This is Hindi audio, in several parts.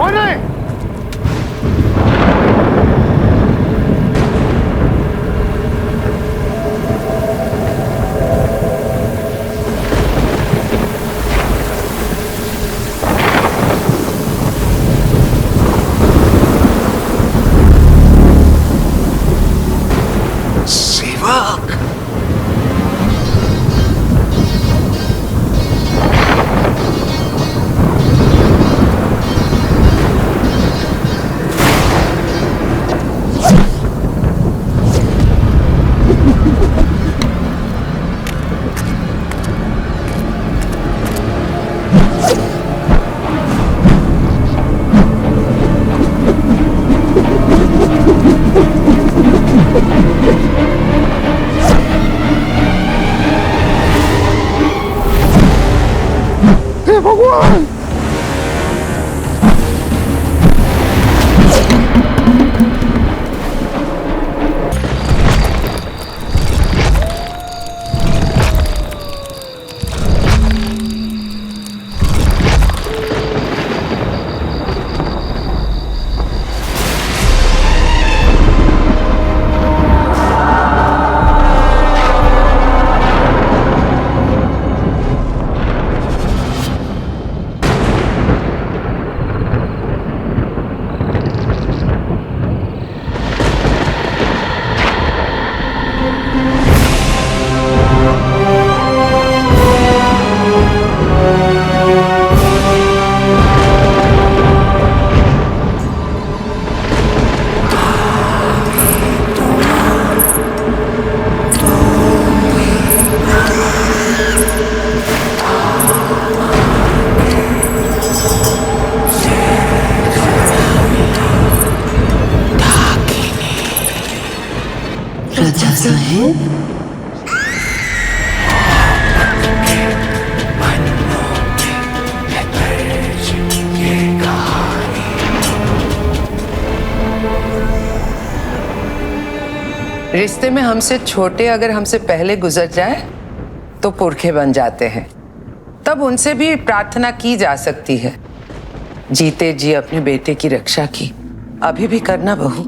कौन है? सेवक, हे भगवान! राजा साहेब, रिश्ते में हमसे छोटे अगर हमसे पहले गुजर जाए तो पुरखे बन जाते हैं। तब उनसे भी प्रार्थना की जा सकती है, जीते जी अपने बेटे की रक्षा की। अभी भी करना बहू।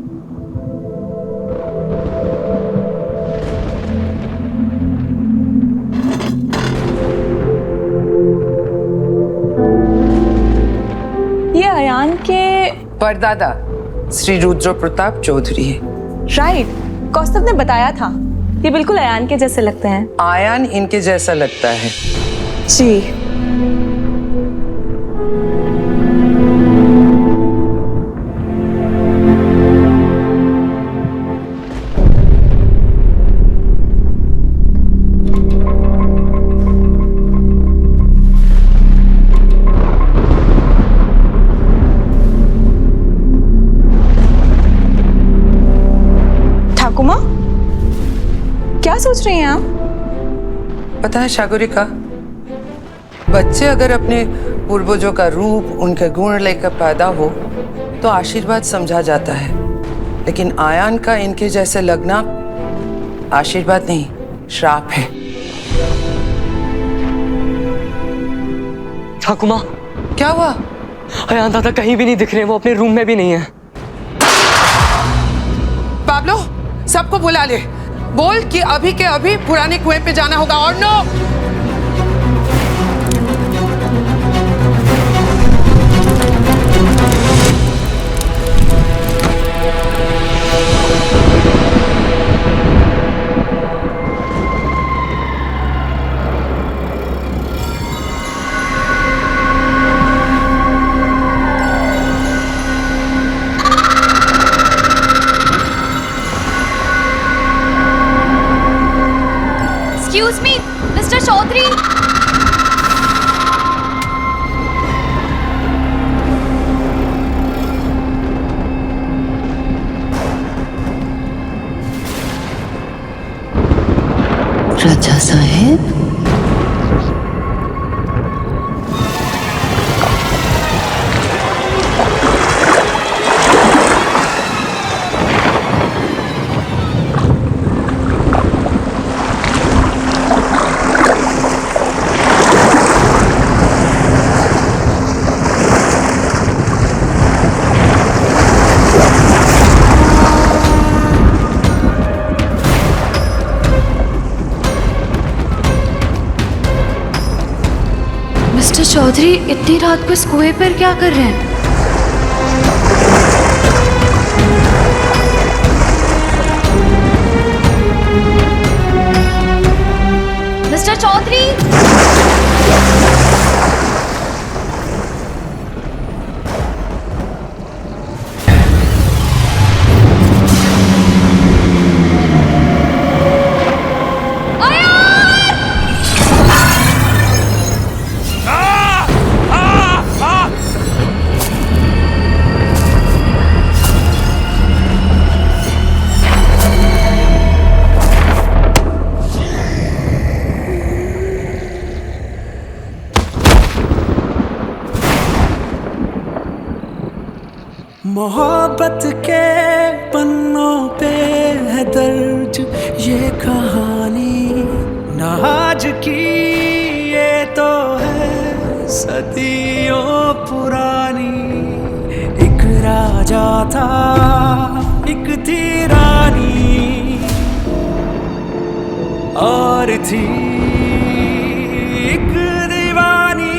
ये अयान के परदादा श्री रुद्र प्रताप चौधरी है। राइट, कौस्तभ ने बताया था। ये बिल्कुल अयान के जैसे लगते हैं। आयान इनके जैसा लगता है। जी। ठाकुमा, क्या सोच रही हैं आप? पता है शागुरिका, बच्चे अगर अपने पूर्वजों का रूप, उनके गुण लेकर पैदा हो तो आशीर्वाद समझा जाता है, लेकिन आयान का इनके जैसे लगना आशीर्वाद नहीं, श्राप है। ठाकुमा, क्या हुआ? अयान दादा कहीं भी नहीं दिख रहे, वो अपने रूम में भी नहीं है। पाब्लो, सबको बुला ले, बोल कि अभी के अभी पुराने कुएं पे जाना होगा। और no, Excuse me, Mr. Chaudhary. राजा साहेब, चौधरी इतनी रात को इस कुएं पर क्या कर रहे हैं? मिस्टर चौधरी! मोहब्बत के पन्नों पे है दर्ज ये कहानी, ना आज की ये तो है सदियों पुरानी। एक राजा था, एक थी रानी, और थी एक दीवानी।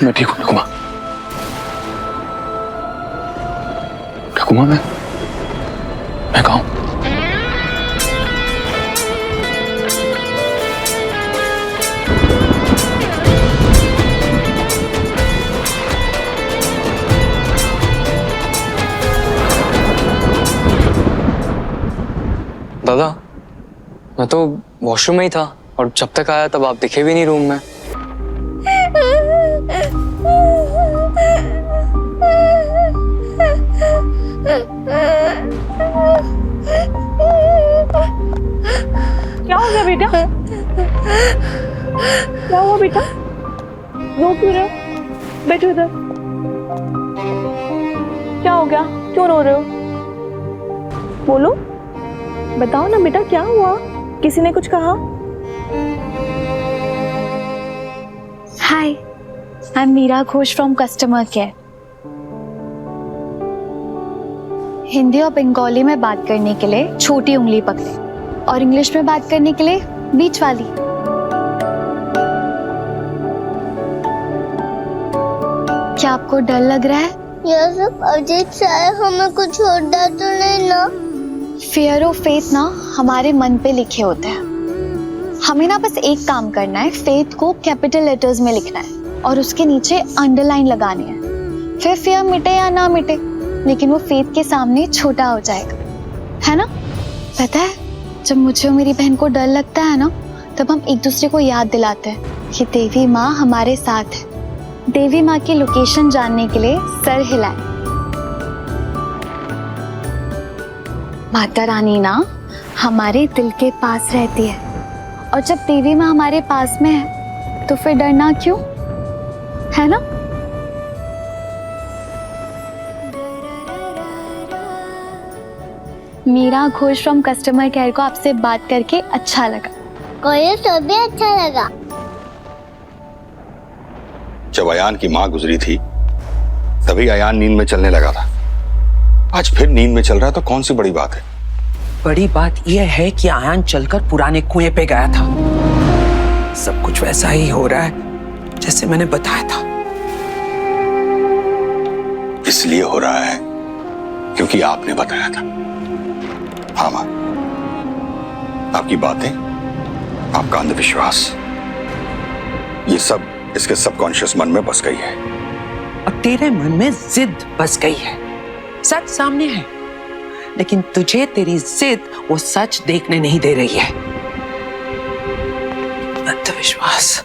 मैं ठीक हूँ ठकुमा। ठकुमा मैं कहाँ हूँ? दादा, मैं तो वॉशरूम में ही था और जब तक आया तब आप दिखे भी नहीं रूम में। क्या हो गया बेटा? क्या हुआ बेटा? रो क्यों रहे हो? बैठो इधर। क्या हो गया? क्यों रो रहे हो? बोलो, बताओ ना बेटा, क्या हुआ? किसी ने कुछ कहा? Hi, I am Meera Ghosh from customer care. Hindi और बंगाली में बात करने के लिए छोटी उंगली पकड़े और इंग्लिश में बात करने के लिए बीच वाली। क्या आपको डर लग रहा है? यह सब अजीब सा है, हमें कुछ होता तो नहीं ना? फियर और फेथ ना हमारे मन पे लिखे होते हैं। हमें ना बस एक काम करना है, फेथ को कैपिटल लेटर्स में लिखना है और उसके नीचे अंडरलाइन लगानी है। फिर फियर मिटे या ना मिटे, लेकिन वो फेथ के सामने छोटा हो जाएगा, है ना? पता है, जब मुझे और मेरी बहन को डर लगता है ना, तब हम एक दूसरे को याद दिलाते हैं कि देवी माँ हमारे साथ है। देवी माँ की लोकेशन जानने के लिए सर हिलाए। माता रानी ना हमारे दिल के पास रहती है, और जब देवी माँ हमारे पास में है तो फिर डरना क्यों, है ना? Meera Ghosh from customer care को आपसे बात करके अच्छा लगा। कोई तो भी अच्छा लगा। जब अयान की माँ गुजरी थी तभी अयान नींद में चलने लगा था। आज फिर नींद में चल रहा है तो कौन सी बड़ी बात है? बड़ी बात यह है कि अयान चलकर पुराने कुएं पे गया था। सब कुछ वैसा ही हो रहा है जैसे मैंने बताया था। इसलिए हो रहा है क्योंकि आपने बताया था। हाँ माँ, आपकी बातें, आपका अंधविश्वास, ये सब इसके सबकॉन्शियस मन में बस गई है। अब तेरे मन में जिद बस गई है। सच सामने है, लेकिन तुझे तेरी जिद वो सच देखने नहीं दे रही है। अंधविश्वास।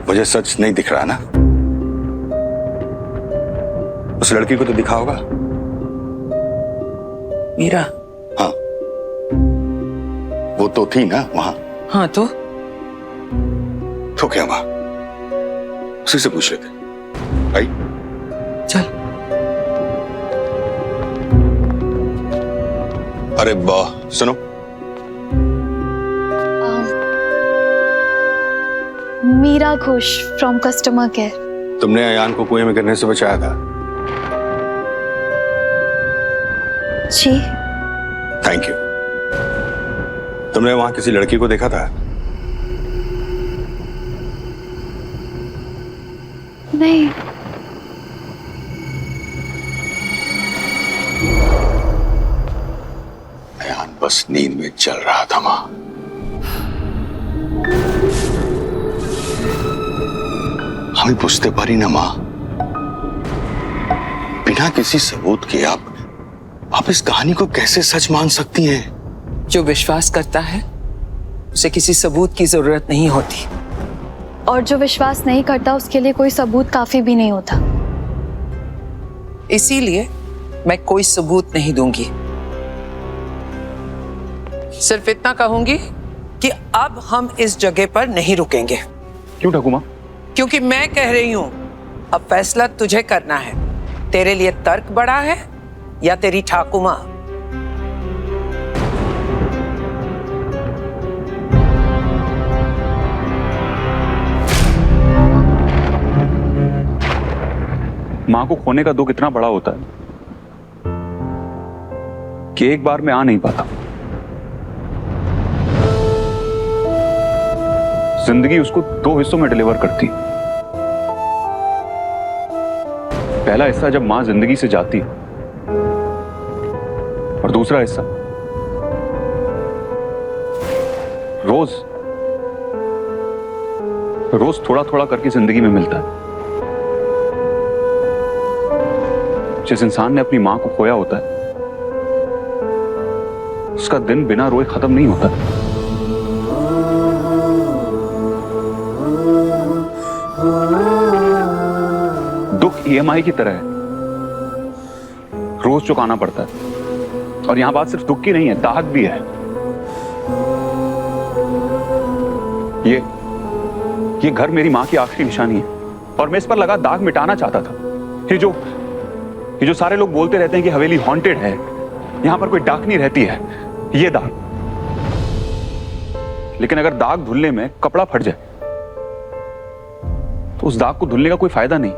मुझे सच नहीं दिख रहा ना? उस लड़की को तो दिखा होगा। मीरा? हाँ, वो तो थी ना वहां। हाँ तो क्या माँ, उसी से पूछ लेते। आई चल। अरे वाह, सुनो, Meera Ghosh from customer care. तुमने अयान को कुएं में गिरने से बचाया था। जी। Thank you. तुमने वहां किसी लड़की को देखा था? नहीं। अयान बस नींद में चल रहा था मां। हमें पूछते पारी ना मां, बिना किसी सबूत के आप इस कहानी को कैसे सच मान सकती हैं? जो विश्वास करता है उसे किसी सबूत की जरूरत नहीं होती। और जो विश्वास नहीं करता उसके लिए कोई सबूत काफी भी नहीं होता। इसीलिए मैं कोई सबूत नहीं दूंगी। सिर्फ इतना कहूंगी कि अब हम इस जगह पर नहीं रुकेंगे। क्यों ठाकुमा? क्योंकि मैं कह रही हूं अब फैसला तुझे करना है। तेरे लिए तर्क बड़ा है या तेरी ठाकुमा? मां को खोने का दुख इतना बड़ा होता है कि एक बार में आ नहीं पाता। जिंदगी उसको 2 हिस्सों में डिलीवर करती। पहला हिस्सा जब मां जिंदगी से जाती और दूसरा हिस्सा रोज रोज थोड़ा थोड़ा करके जिंदगी में मिलता है। जिस इंसान ने अपनी मां को खोया होता है उसका दिन बिना रोए खत्म नहीं होता। दुख EMI की तरह है, रोज चुकाना पड़ता है। और यहां बात सिर्फ दुख की नहीं है, दाहक भी है। ये घर मेरी मां की आखिरी निशानी है और मैं इस पर लगा दाग मिटाना चाहता था। ये जो सारे लोग बोलते रहते हैं कि हवेली हॉन्टेड है, यहां पर कोई डाकनी रहती है, ये दाग। लेकिन अगर दाग धुलने में कपड़ा फट जाए तो उस दाग को धुलने का कोई फायदा नहीं।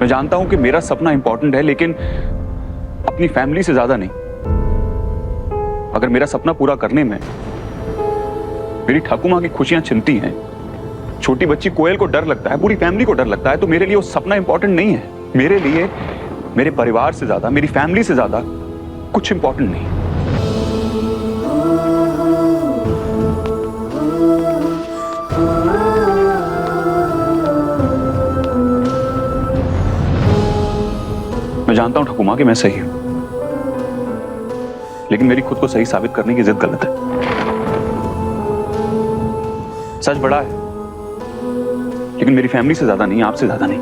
मैं जानता हूं कि मेरा सपना इंपॉर्टेंट है, लेकिन अपनी फैमिली से ज्यादा नहीं। अगर मेरा सपना पूरा करने में मेरी ठाकुमा की खुशियां छिनती हैं, छोटी बच्ची कोयल को डर लगता है, पूरी फैमिली को डर लगता है, तो मेरे लिए वो सपना इंपॉर्टेंट नहीं है। मेरे लिए मेरे परिवार से ज्यादा, मेरी फैमिली से ज्यादा कुछ इंपॉर्टेंट नहीं। मैं जानता हूं ठाकुमा कि मैं सही हूं, लेकिन मेरी खुद को सही साबित करने की जिद गलत है। सच बड़ा है, लेकिन मेरी फैमिली से ज्यादा नहीं, आपसे ज्यादा नहीं।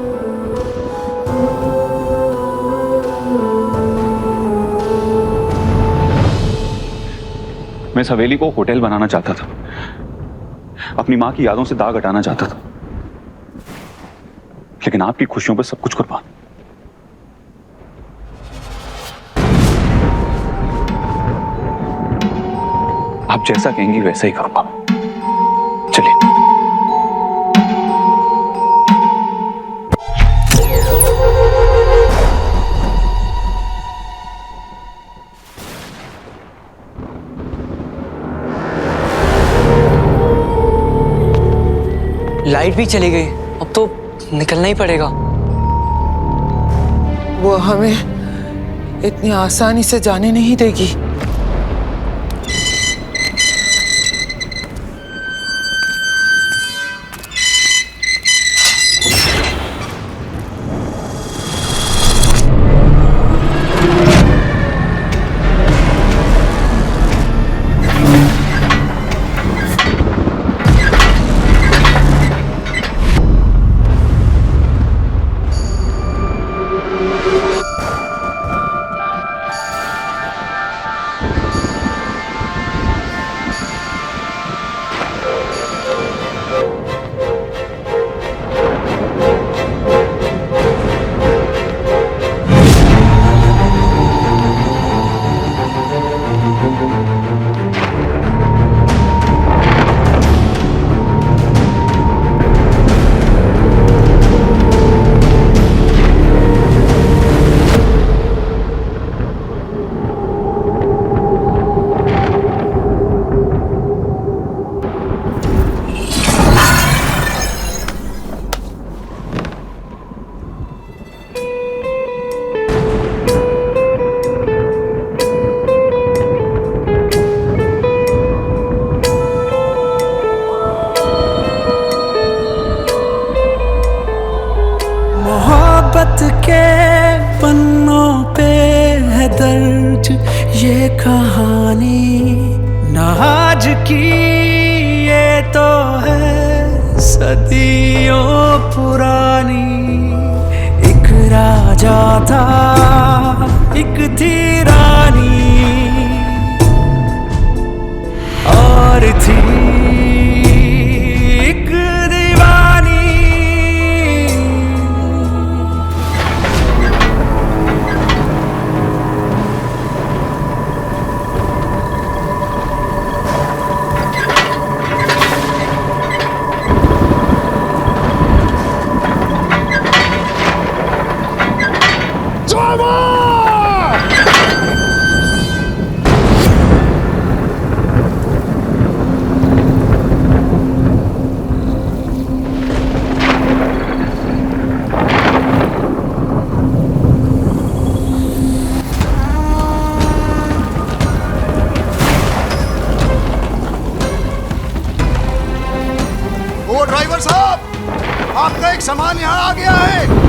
मैं इस हवेली को होटल बनाना चाहता था, अपनी मां की यादों से दाग हटाना चाहता था, लेकिन आपकी खुशियों पर सब कुछ कुर्बान। आप जैसा कहेंगी वैसा ही करूंगा। चलिए। लाइट भी चली गई, अब तो निकलना ही पड़ेगा। वो हमें इतनी आसानी से जाने नहीं देगी। मोहब्बत के पन्नों पे है दर्ज ये कहानी, ना आज की ये तो है सदियों पुरानी। एक राजा था, एक थी रानी, और थी एक दीवानी। ओ ड्राइवर साहब, आपका एक सामान यहाँ आ गया है।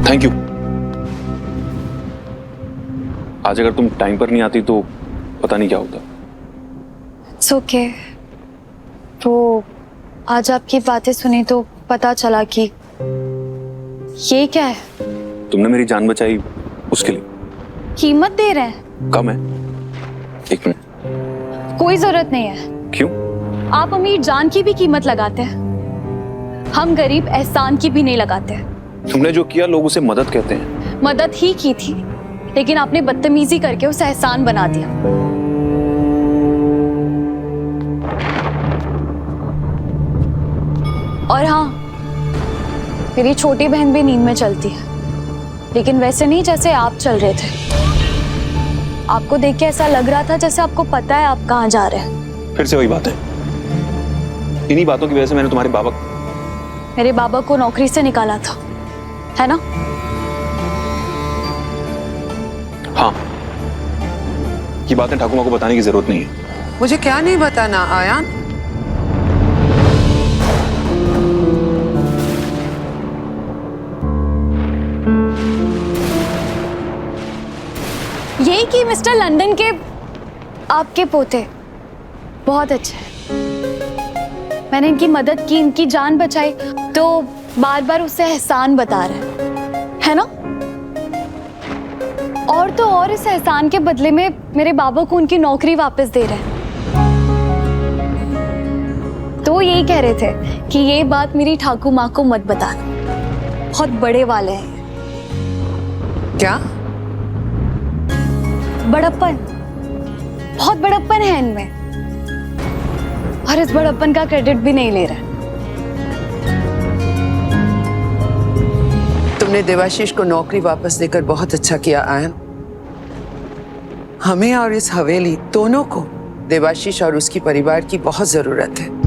Thank you. आज अगर तुम टाइम पर नहीं आती तो पता नहीं क्या होता। It's okay. वो आज आपकी बातें सुनी तो पता चला कि ये क्या है। तुमने मेरी जान बचाई, उसके लिए कीमत दे रहे हैं? कम है। एक मिनट। कोई जरूरत नहीं है। क्यों? आप अमीर जान की भी कीमत लगाते हैं, हम गरीब एहसान की भी नहीं लगाते। तुमने जो किया लोग उसे मदद कहते हैं। मदद ही की थी, लेकिन आपने बदतमीजी करके उसे एहसान बना दिया। और हाँ, मेरी छोटी बहन भी नींद में चलती है, लेकिन वैसे नहीं जैसे आप चल रहे थे। आपको देख के ऐसा लग रहा था जैसे आपको पता है आप कहाँ जा रहे हैं। फिर से वही बात है। इन्हीं बातों की वजह से मैंने मेरे बाबा को नौकरी से निकाला था, है ना? हाँ, ये बातें ठाकुमा को बताने की जरूरत नहीं है। मुझे क्या नहीं बताना आयान? यही कि मिस्टर लंदन के आपके पोते बहुत अच्छे हैं। मैंने इनकी मदद की, इनकी जान बचाई, तो बार बार उससे एहसान बता रहे है ना? और तो और इस एहसान के बदले में मेरे बाबा को उनकी नौकरी वापस दे रहे हैं। तो यही कह रहे थे कि ये बात मेरी ठाकुर माँ को मत बताना, बहुत बड़े वाले हैं। क्या? बड़प्पन, बहुत बड़प्पन है इनमें, और इस बड़प्पन का क्रेडिट भी नहीं ले रहे। तुमने देवाशीष को नौकरी वापस देकर बहुत अच्छा किया आयन। हमें और इस हवेली दोनों को देवाशीष और उसकी परिवार की बहुत जरूरत है।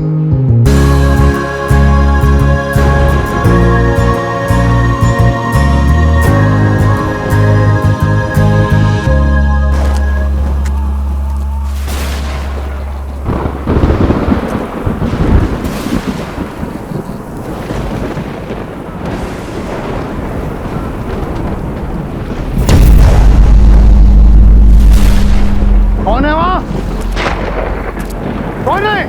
कौन है वहां? कौन है?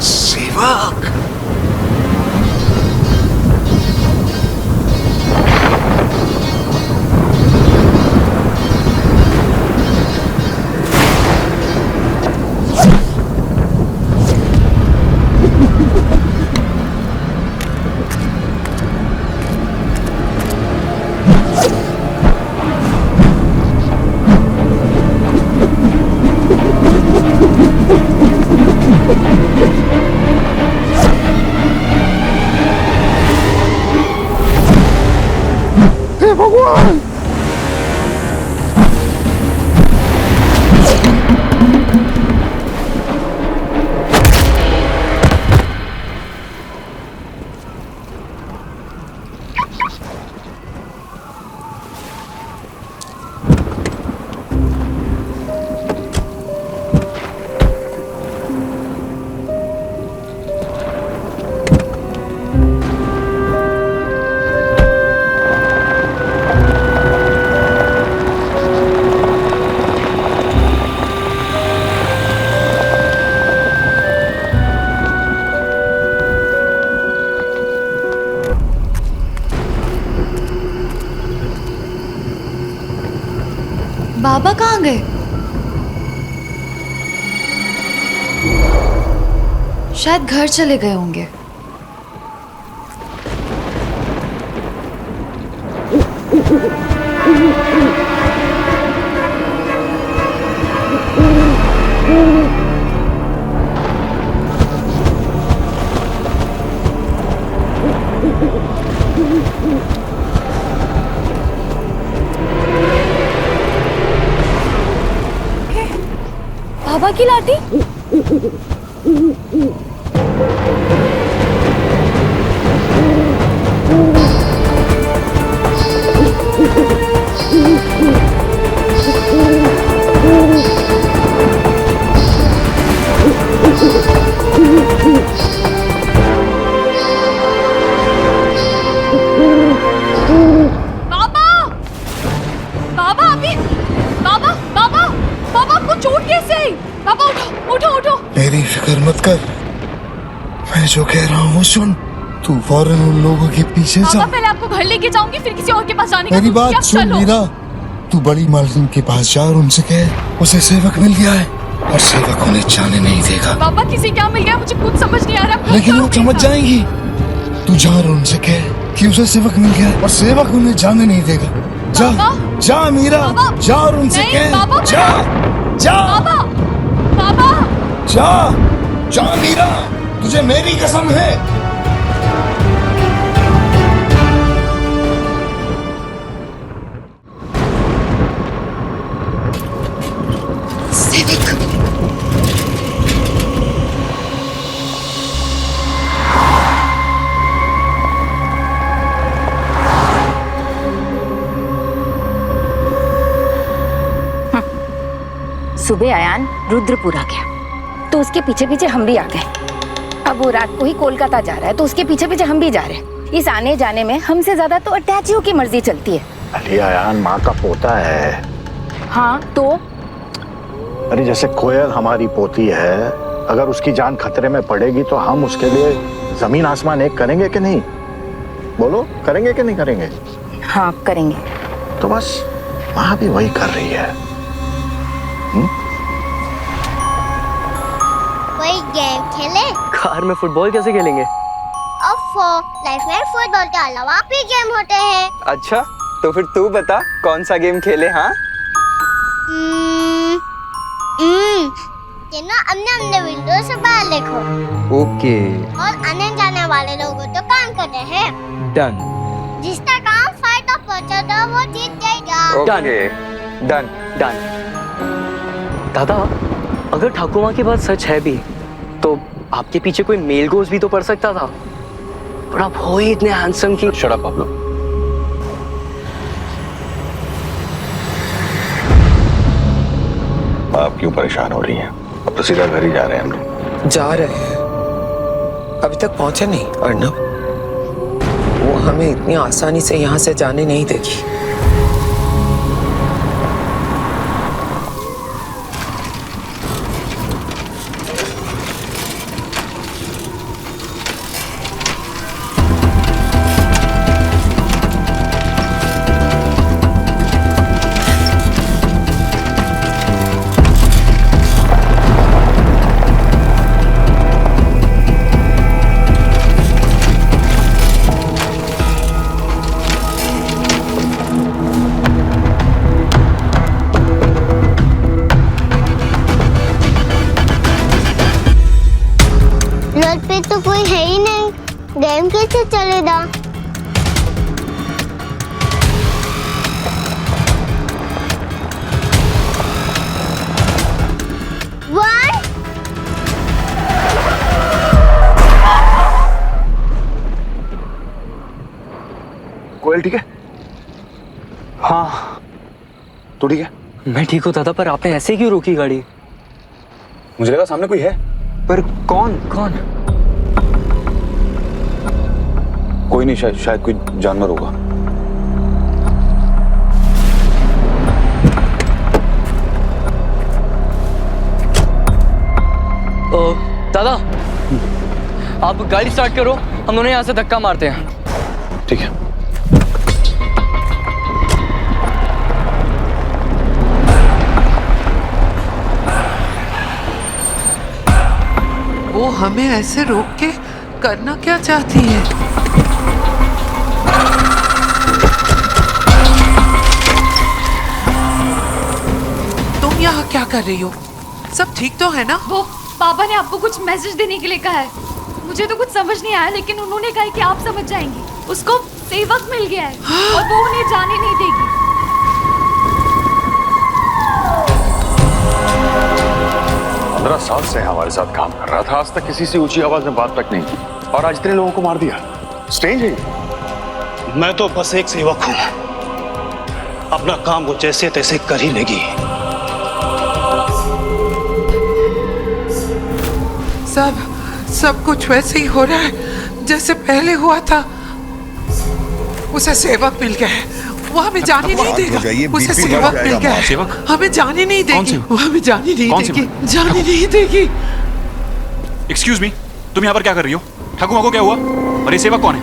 सेवक। हे भगवान! बाबा कहाँ गए? शायद घर चले गए होंगे। बाबा की लाठी? मेरी फिक्र मत कर, मैं जो कह रहा हूँ सुन। तू फौरन उन लोगों के पीछे जा। पहले आपको घर लेके जाऊंगी, फिर किसी और के पास जाने का। मेरी बात सुन मीरा, तू बड़ी मालकिन के पास जा और उनसे कह उसे सेवक मिल गया है और सेवक उन्हें जाने नहीं देगा। पापा किसी क्या मिल गया, मुझे कुछ समझ नहीं आ रहा। लेकिन वो समझ जाएंगी। तू जा और उनसे कह कि उसे सेवक मिल गया और सेवक उन्हें जाने नहीं देगा। जा जा मीरा, जा और उनसे कह। जा जा जा जा मीरा, तुझे मेरी कसम है। सेवक सुबह आयान रुद्रपुर आ गया तो उसके पीछे पीछे हम भी आ गए। अब वो रात को ही कोलकाता जा रहा है तो उसके पीछे पीछे हम भी जा रहे हैं। इस आने जाने में हमसे ज्यादा तो अटैचियों की मर्जी चलती है। अरे आयान माँ का पोता है। हाँ तो अरे जैसे कोयल हमारी पोती है, अगर उसकी जान खतरे में पड़ेगी तो हम उसके लिए जमीन आसमान एक करेंगे कि नहीं? बोलो, करेंगे कि नहीं करेंगे? हाँ करेंगे। तो बस माँ भी वही कर रही है। कोई गेम खेले? कार में फुटबॉल कैसे खेलेंगे? लाइफ में फुटबॉल के अलावा भी गेम होते हैं। अच्छा तो फिर तू बता कौन सा गेम खेले? हाँ अपने विंडो से बाहर देखो। ओके। और आने जाने वाले लोगों तो काम करते हैं। डन। जिसका काम फाइट तक पहुंचा था वो जीत जाएगा। Okay done done. दादा अगर ठाकुर माँ की बात सच है भी तो आपके पीछे कोई मेल गोस्ट भी तो पड़ सकता था। पर आप हो ही इतने हैंडसम की। Shut up Pablo. आप क्यों परेशान हो रही हैं? अब तो सीधा घर ही जा रहे हैं हम लोग। जा रहे हैं, अभी तक पहुंचे नहीं अर्नब। वो हमें इतनी आसानी से यहाँ से जाने नहीं देगी। घर पे तो कोई है ही नहीं, गेम कैसे चलेगा? कोयल ठीक है? हाँ तो ठीक है। मैं ठीक हूँ दादा, पर आपने ऐसे क्यों रोकी गाड़ी? मुझे लगा सामने कोई है। पर कौन कौन? कोई नहीं, शायद कोई जानवर होगा। दादा आप गाड़ी स्टार्ट करो, हम दोनों यहाँ से धक्का मारते हैं। ठीक है। वो हमें ऐसे रोक के करना क्या चाहती है? तुम यहाँ क्या कर रही हो? सब ठीक तो है ना? वो पापा ने आपको कुछ मैसेज देने के लिए कहा है। मुझे तो कुछ समझ नहीं आया, लेकिन उन्होंने कहा है कि आप समझ जाएंगी। उसको सेवक मिल गया है और वो उन्हें जाने नहीं देगी। 15 साल से हमारे साथ काम कर रहा था, आज तक किसी से ऊंची आवाज में बात तक नहीं की, और आज इतने लोगों को मार दिया। स्ट्रेंज है। मैं तो बस एक सेवक हूं, अपना काम वो जैसे तैसे कर ही लेगी। सब कुछ वैसे ही हो रहा है जैसे पहले हुआ था। उसे सेवक मिल गया है, वो हमें जाने नहीं देगा। उसे सेवक मिल गया है, हमें जाने नहीं देगी। वो हमें जाने नहीं देगी, जाने नहीं देगी। एक्सक्यूज मी, तुम यहाँ पर क्या कर रही हो? ठाकुमा को क्या हुआ? और ये सेवक कौन है?